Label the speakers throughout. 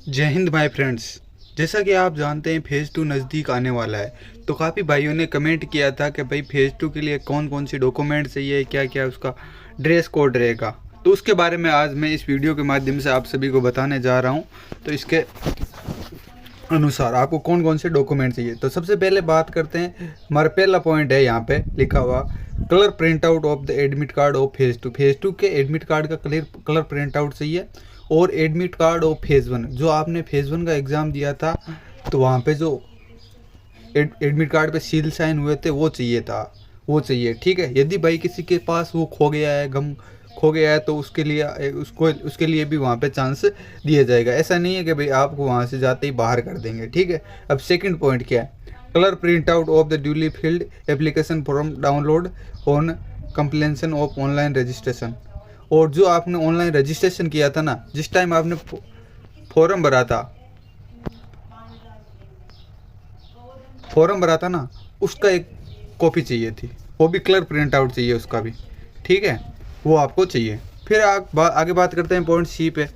Speaker 1: जय Hind my friends. जैसा कि आप जानते हैं फेज़ 2 नज़दीक आने वाला है, तो काफ़ी भाइयों ने कमेंट किया था कि भाई फेज़ 2 के लिए कौन कौन से डॉक्यूमेंट चाहिए, क्या क्या उसका ड्रेस कोड रहेगा। तो उसके बारे में आज मैं इस वीडियो के माध्यम से आप सभी को बताने जा रहा हूं। तो इसके अनुसार आपको कौन कौन से डॉक्यूमेंट चाहिए। तो सबसे पहले बात करते हैं, हमारा पहला पॉइंट है यहाँ पे लिखा हुआ colour print out of the admit card of phase 2। Phase 2 के एडमिट कार्ड का कलर प्रिंट आउट चाहिए और एडमिट कार्ड ऑफ फेज़ 1, जो आपने फेज़ 1 का एग्ज़ाम दिया था तो वहाँ पे जो एडमिट कार्ड पे सील साइन हुए थे वो चाहिए था, वो चाहिए। ठीक है, यदि भाई किसी के पास वो खो गया है, गम खो गया है, तो उसके लिए भी वहाँ पे चांस दिया जाएगा। ऐसा नहीं है कि भाई आपको वहाँ से जाते ही बाहर कर देंगे। ठीक है, अब सेकंड पॉइंट क्या है, colour print out of the duly filled application form download on completion of online registration. और जो आपने ऑनलाइन रजिस्ट्रेशन किया था ना, जिस टाइम आपने फॉर्म भरा था ना, उसका एक कॉपी चाहिए थी, वो भी कलर प्रिंट आउट चाहिए उसका भी। ठीक है, वो आपको चाहिए। फिर आगे बात करते हैं पॉइंट सी पे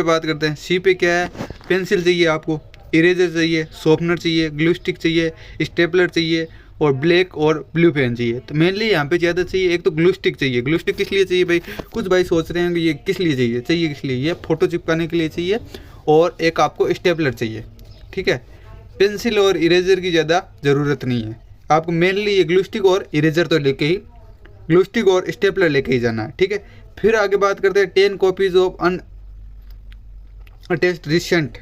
Speaker 1: बात करते हैं। सी पे क्या है, पेंसिल चाहिए आपको, इरेजर चाहिए, शॉर्पनर चाहिए, ग्लू स्टिक चाहिए, स्टेपलर चाहिए और ब्लैक और ब्लू पेन चाहिए। तो मेनली यहाँ पे ज़्यादा चाहिए, एक तो ग्लू स्टिक चाहिए। ग्लू स्टिक किस लिए चाहिए भाई, कुछ भाई सोच रहे हैं कि ये किस लिए चाहिए किस लिए, ये फ़ोटो चिपकाने के लिए चाहिए। और एक आपको स्टेपलर चाहिए। ठीक है, पेंसिल और इरेजर की ज़्यादा ज़रूरत नहीं है आपको, मेनली ये ग्लू स्टिक और इरेजर तो लेके ही, ग्लू स्टिक और स्टेपलर लेके ही जाना है। ठीक है, फिर आगे बात करते हैं 10 copies of unattested recent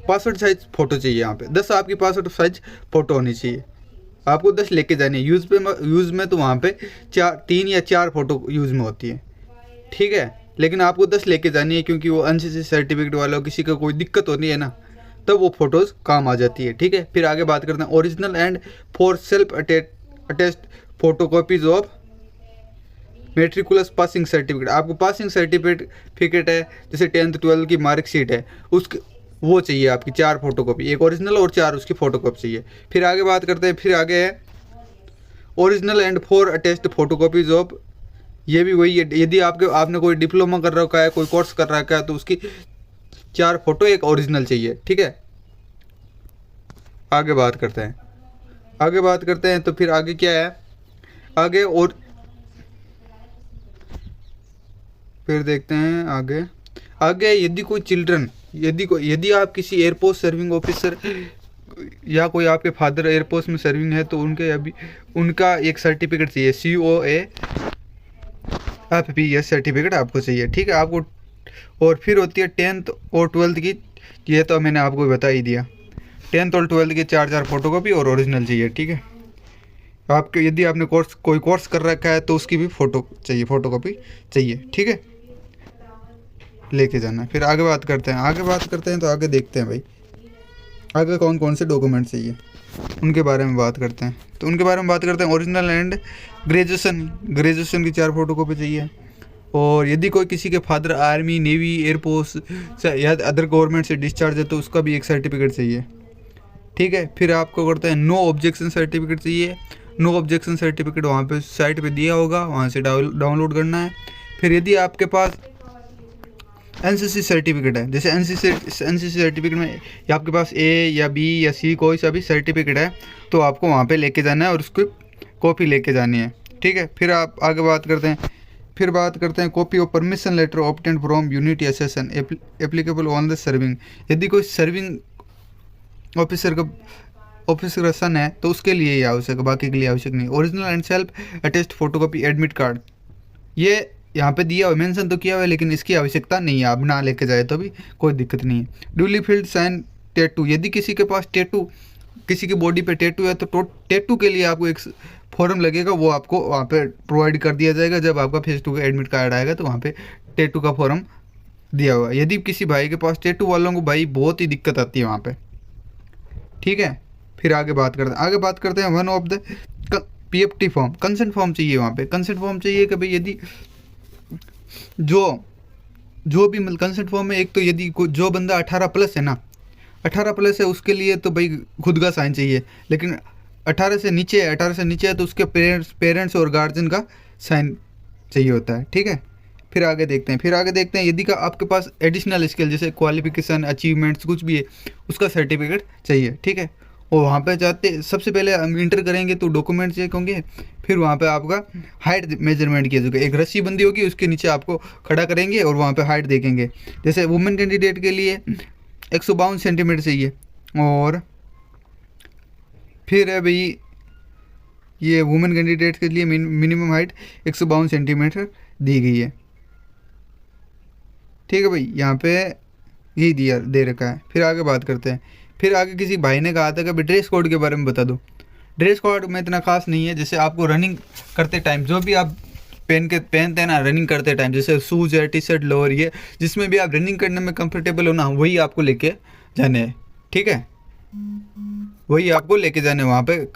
Speaker 1: passport size photo चाहिए। यहाँ पे 10 आपकी पासवर्ड साइज फ़ोटो होनी चाहिए, आपको 10 लेके जानी है। यूज़ में तो वहाँ पे 3 या 4 फ़ोटो यूज़ में होती है। ठीक है, लेकिन आपको 10 लेके जानी है, क्योंकि वो एनसीसी सर्टिफिकेट वालों किसी का कोई दिक्कत होती है ना, तब वो फ़ोटोज़ काम आ जाती है। ठीक है, फिर आगे बात करते हैं original and for self attest photo copies of matriculation passing certificate. आपको पासिंग सर्टिफिकेट है, जैसे 10th 12th की मार्कशीट है, उसके वो चाहिए आपकी 4 फोटो कॉपी, एक ओरिजिनल और 4 उसकी फ़ोटो कॉपी चाहिए। फिर आगे बात करते हैं, फिर आगे है original and 4 attest photo copies of, ये भी वही है, यदि आपने कोई डिप्लोमा कर रखा है, कोई कोर्स कर रखा है, तो उसकी 4 फोटो एक ओरिजिनल चाहिए। ठीक है, आगे बात करते हैं तो फिर आगे क्या है, आगे और फिर देखते हैं आगे यदि आप किसी एयरपोर्ट सर्विंग ऑफिसर या कोई आपके फादर एयरपोर्ट में सर्विंग है, तो उनका एक सर्टिफिकेट चाहिए, COAFPS सर्टिफिकेट आपको चाहिए। ठीक है, आपको। और फिर होती है 10th और 12th की, ये तो मैंने आपको बता ही दिया, 10th और 12th के 4 फोटो कॉपी और ओरिजिनल चाहिए। ठीक है, आपके यदि आपने कोई कोर्स कर रखा है तो उसकी भी फ़ोटो कॉपी चाहिए। ठीक है, लेके जाना है। फिर आगे बात करते हैं तो आगे देखते हैं भाई आगे कौन कौन से डॉक्यूमेंट चाहिए, उनके बारे में बात करते हैं। तो उनके बारे में बात करते हैं, ओरिजिनल एंड ग्रेजुएशन की 4 फोटो कॉपी चाहिए। और यदि कोई किसी के फादर आर्मी, नेवी, एयरफोर्स या अदर गवर्नमेंट से डिस्चार्ज है, तो उसका भी एक सर्टिफिकेट चाहिए। ठीक है, फिर आपको करते हैं नो ऑब्जेक्शन सर्टिफिकेट चाहिए। नो ऑब्जेक्शन सर्टिफिकेट वहाँ पे साइट पे दिया होगा, वहाँ से डाउनलोड करना है। फिर यदि आपके पास एनसीसी सर्टिफिकेट है, जैसे एनसीसी सर्टिफिकेट में या आपके पास A या B या C कोई सा भी सर्टिफिकेट है, तो आपको वहाँ पे लेके जाना है और उसकी कॉपी लेके जानी है। ठीक है, फिर आप आगे बात करते हैं copy of permission letter obtained from unit या session applicable on the serving. यदि कोई सर्विंग ऑफिसर का सन है, तो उसके लिए ही आवश्यक है, बाकी के लिए आवश्यक नहीं। Original and self attest photocopy admit card, ये यहाँ पे दिया हुआ, मेंशन तो किया हुआ है, लेकिन इसकी आवश्यकता नहीं है, आप ना लेके जाए तो भी कोई दिक्कत नहीं है। ड्यूली फील्ड साइन टैटू, यदि किसी के पास किसी की बॉडी पे टैटू है, तो टैटू के लिए आपको एक फॉर्म लगेगा, वो आपको वहाँ पे प्रोवाइड कर दिया जाएगा। जब आपका फेज़ 2 का एडमिट कार्ड आएगा तो वहाँ पे टैटू का फॉर्म दिया हुआ है। यदि किसी भाई के पास टैटू वालों को भाई बहुत ही दिक्कत आती है वहाँ पे। ठीक है, फिर आगे बात करते हैं one of the PFT form, consent form चाहिए। वहाँ पे कंसेंट फॉर्म चाहिए कि भाई यदि जो भी कंसेंट फॉर्म में, एक तो यदि जो बंदा 18+ है ना, 18+ है, उसके लिए तो भाई खुद का साइन चाहिए। लेकिन 18 से नीचे है तो उसके पेरेंट्स और गार्जियन का साइन चाहिए होता है। ठीक है, फिर आगे देखते हैं, यदि का आपके पास एडिशनल स्किल जैसे क्वालिफिकेशन, अचीवमेंट्स कुछ भी है, उसका सर्टिफिकेट चाहिए, ठीक है। और वहाँ पे जाते सबसे पहले हम इंटर करेंगे तो डॉक्यूमेंट चेक होंगे, फिर वहाँ पे आपका हाइट मेजरमेंट किया जाएगा, एक रस्सी बंदी होगी उसके नीचे आपको खड़ा करेंगे और वहाँ पे हाइट देखेंगे। जैसे वुमेन कैंडिडेट के लिए 152 सेंटीमीटर चाहिए, और फिर है भाई ये वुमेन कैंडिडेट के लिए मिनिमम हाइट 152 सेंटीमीटर दी गई है, ठीक है भाई। यहाँ पे यही दिया दे रखा है। फिर आगे बात करते हैं। फिर आगे किसी भाई ने कहा था कि भाई ड्रेस कोड के बारे में बता दो। ड्रेस कोड में इतना खास नहीं है, जैसे आपको रनिंग करते टाइम जो भी आप पहनते हैं ना रनिंग करते टाइम, जैसे शूज़ है, टी शर्ट, लोअर, ये जिसमें भी आप रनिंग करने में कंफर्टेबल हो ना, वही आपको लेके जाने हैं, ठीक है। वही आपको लेके जाने, वहाँ पे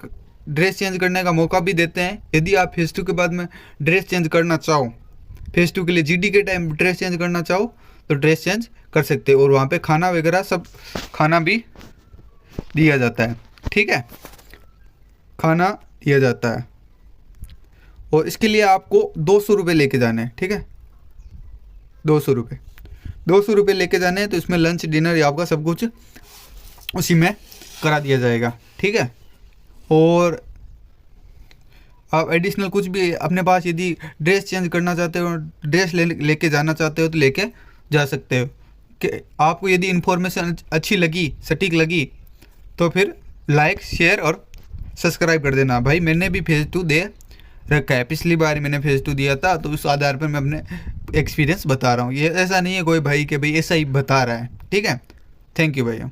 Speaker 1: ड्रेस चेंज करने का मौका भी देते हैं। यदि आप फेज़ 2 के बाद में ड्रेस चेंज करना चाहो, फेज़ 2 के लिए जीडी के टाइम ड्रेस चेंज करना चाहो तो ड्रेस चेंज कर सकते हो। और वहाँ पे खाना वगैरह सब खाना भी दिया जाता है, ठीक है, खाना दिया जाता है। और इसके लिए आपको 200 रुपये लेके जाने हैं, ठीक है, 200 रुपये लेके जाने हैं। तो इसमें लंच डिनर आपका सब कुछ उसी में करा दिया जाएगा, ठीक है। और आप एडिशनल कुछ भी अपने पास यदि ड्रेस चेंज करना चाहते हो, ड्रेस लेके जाना चाहते हो तो लेके जा सकते हो। कि आपको यदि इन्फॉर्मेशन अच्छी लगी, सटीक लगी, तो फिर लाइक, शेयर और सब्सक्राइब कर देना। भाई मैंने भी फेज़ 2 दे रखा है, पिछली बार मैंने फेज़ 2 दिया था, तो उस आधार पर मैं अपने एक्सपीरियंस बता रहा हूँ। ये ऐसा नहीं है कोई भाई कि भाई ऐसा ही बता रहा है, ठीक है। थैंक यू भैया।